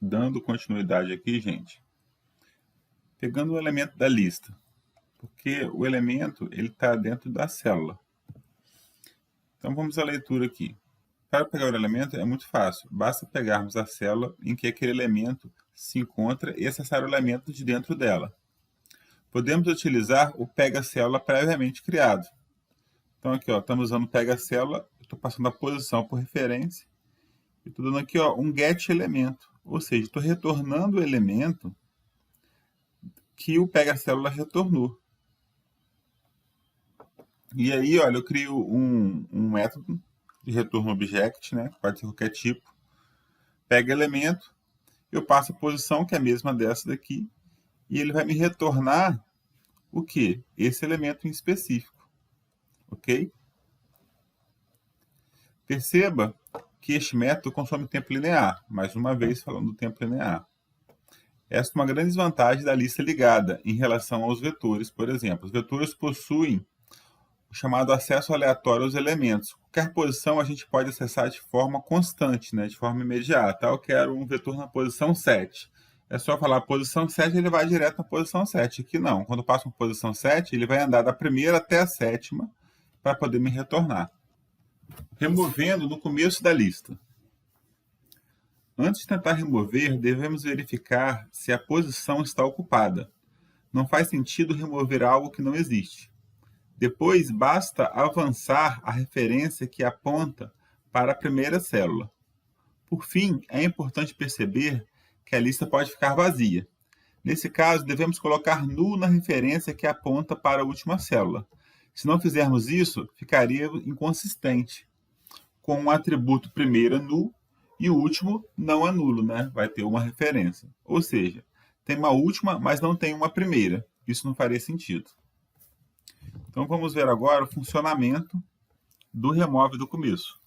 Dando continuidade aqui, gente, pegando o elemento da lista, porque o elemento está dentro da célula. Então vamos à leitura aqui. Para pegar o elemento é muito fácil, basta pegarmos a célula em que aquele elemento se encontra e acessar o elemento de dentro dela. Podemos utilizar o pega-célula previamente criado. Então aqui, estamos usando o pega-célula, estou passando a posição por referência, e estou dando aqui um getElemento, ou seja, estou retornando o elemento que o pega-célula retornou. E aí, olha, eu crio um método de retorno object, né? Pode ser qualquer tipo. Pega elemento, eu passo a posição, que é a mesma dessa daqui, e ele vai me retornar o quê? Esse elemento em específico. Ok? Perceba que este método consome tempo linear. Mais uma vez, falando do tempo linear. Esta é uma grande desvantagem da lista ligada em relação aos vetores, por exemplo. Os vetores possuem o chamado acesso aleatório aos elementos. Qualquer posição a gente pode acessar de forma constante, né? De forma imediata. Eu quero um vetor na posição 7. É só falar posição 7, ele vai direto na posição 7. Aqui não. Quando eu passo uma posição 7, ele vai andar da primeira até a sétima para poder me retornar. Removendo no começo da lista. Antes de tentar remover, devemos verificar se a posição está ocupada. Não faz sentido remover algo que não existe. Depois, basta avançar a referência que aponta para a primeira célula. Por fim, é importante perceber que a lista pode ficar vazia. Nesse caso, devemos colocar null na referência que aponta para a última célula. Se não fizermos isso, ficaria inconsistente, com o atributo primeiro null e o último não é nulo, né? Vai ter uma referência. Ou seja, tem uma última, mas não tem uma primeira. Isso não faria sentido. Então vamos ver agora o funcionamento do remove do começo.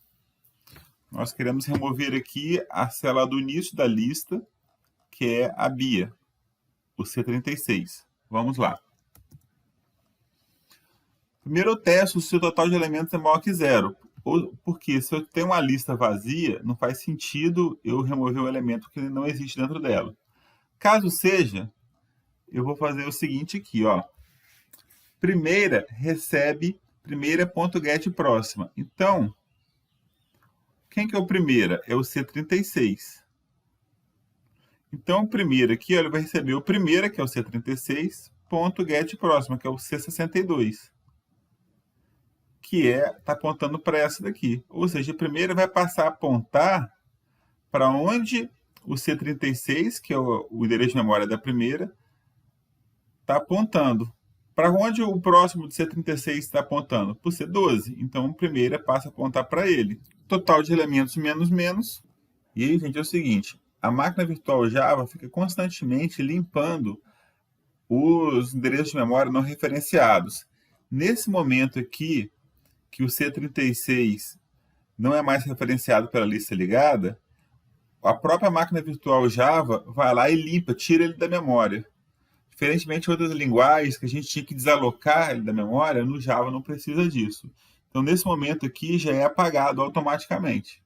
Nós queremos remover aqui a célula do início da lista, que é a Bia, o C36. Vamos lá. Primeiro eu testo se o total de elementos é maior que zero. Porque se eu tenho uma lista vazia, não faz sentido eu remover um elemento que não existe dentro dela. Caso seja, eu vou fazer o seguinte aqui, Primeira recebe primeira.getPróxima. Então, quem que é o primeira? É o C36. Então, o primeiro aqui, ele vai receber o primeira, que é o C36.getPróxima, que é o C62. Que está apontando para essa daqui. Ou seja, a primeira vai passar a apontar para onde o C36, que é o endereço de memória da primeira, está apontando. Para onde o próximo do C36 está apontando? Para o C12. Então, a primeira passa a apontar para ele. Total de elementos menos menos. E aí, gente, é o seguinte. A máquina virtual Java fica constantemente limpando os endereços de memória não referenciados. Nesse momento aqui, que o C36 não é mais referenciado pela lista ligada, a própria máquina virtual Java vai lá e limpa, tira ele da memória. Diferentemente de outras linguagens que a gente tinha que desalocar ele da memória, no Java não precisa disso. Então, nesse momento aqui, já é apagado automaticamente.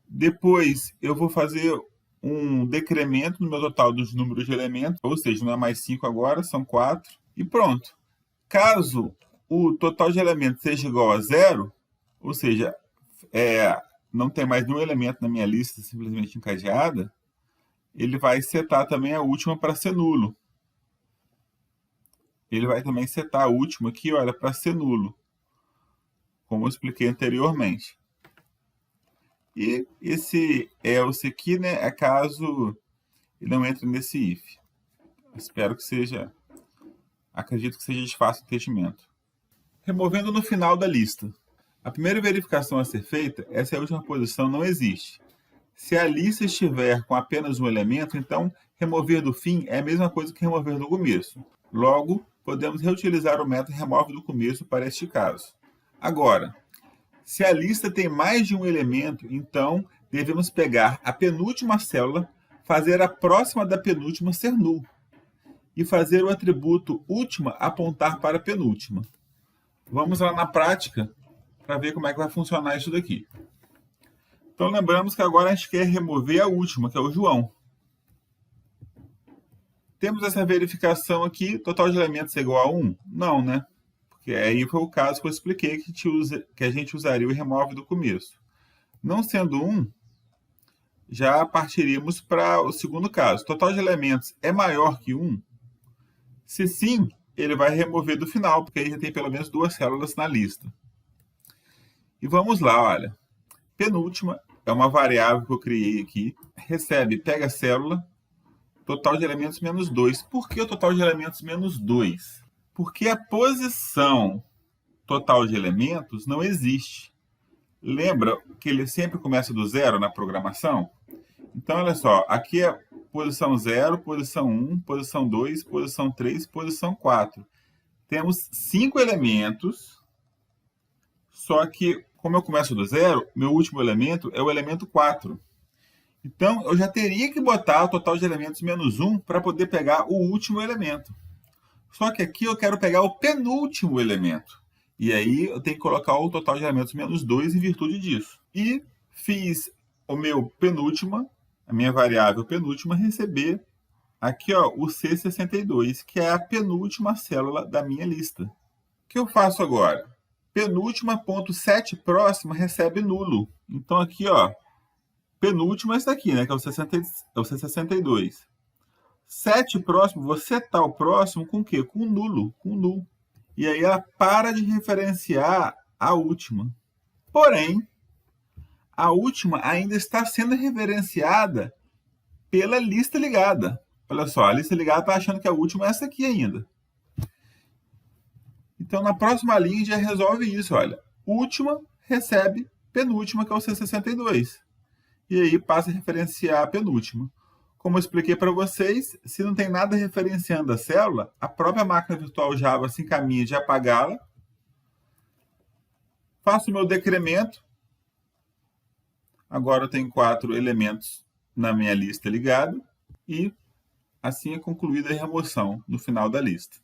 Depois, eu vou fazer um decremento no meu total dos números de elementos, ou seja, não é mais 5 agora, são 4, e pronto. Caso o total de elementos seja igual a 0, ou seja, não tem mais nenhum elemento na minha lista simplesmente encadeada, ele vai setar também a última para ser nulo. Ele vai também setar a última aqui, olha, para ser nulo, como eu expliquei anteriormente. E esse else aqui, né, é caso ele não entre nesse if. Espero que seja, acredito que seja de fácil entendimento. Removendo no final da lista. A primeira verificação a ser feita é se a última posição não existe. Se a lista estiver com apenas um elemento, então remover do fim é a mesma coisa que remover do começo. Logo, podemos reutilizar o método remove do começo para este caso. Agora, se a lista tem mais de um elemento, então devemos pegar a penúltima célula, fazer a próxima da penúltima ser null e fazer o atributo última apontar para a penúltima. Vamos lá na prática para ver como é que vai funcionar isso daqui. Então, lembramos que agora a gente quer remover a última, que é o João. Temos essa verificação aqui, total de elementos é igual a 1? Não, né? Porque aí foi o caso que eu expliquei que a gente usaria o remove do começo. Não sendo 1, já partiríamos para o segundo caso. Total de elementos é maior que 1? Se sim, ele vai remover do final, porque aí já tem pelo menos 2 células na lista. E vamos lá, olha. Penúltima é uma variável que eu criei aqui. Recebe, pega a célula, total de elementos menos 2. Por que o total de elementos menos 2? Porque a posição total de elementos não existe. Lembra que ele sempre começa do zero na programação? Então, olha só, aqui é posição 0, posição 1, posição 2, posição 3, posição 4. Temos 5 elementos, só que, como eu começo do zero, meu último elemento é o elemento 4. Então, eu já teria que botar o total de elementos menos 1 para poder pegar o último elemento. Só que aqui eu quero pegar o penúltimo elemento. E aí eu tenho que colocar o total de elementos menos 2 em virtude disso. E fiz o meu penúltima, a minha variável penúltima, receber aqui ó, o C62, que é a penúltima célula da minha lista. O que eu faço agora? Penúltima ponto 7 próxima recebe nulo. Então aqui, ó, penúltima é esse daqui, né, que é o C62. 7 próximo, vou setar o próximo com o quê? Com nulo, com null. E aí ela para de referenciar a última. Porém, a última ainda está sendo referenciada pela lista ligada. Olha só, a lista ligada está achando que a última é essa aqui ainda. Então, na próxima linha, já resolve isso. Olha, última recebe penúltima, que é o C62. E aí passa a referenciar a penúltima. Como eu expliquei para vocês, se não tem nada referenciando a célula, a própria máquina virtual Java se encaminha de apagá-la. Faço o meu decremento. Agora eu tenho 4 elementos na minha lista ligada. E assim é concluída a remoção no final da lista.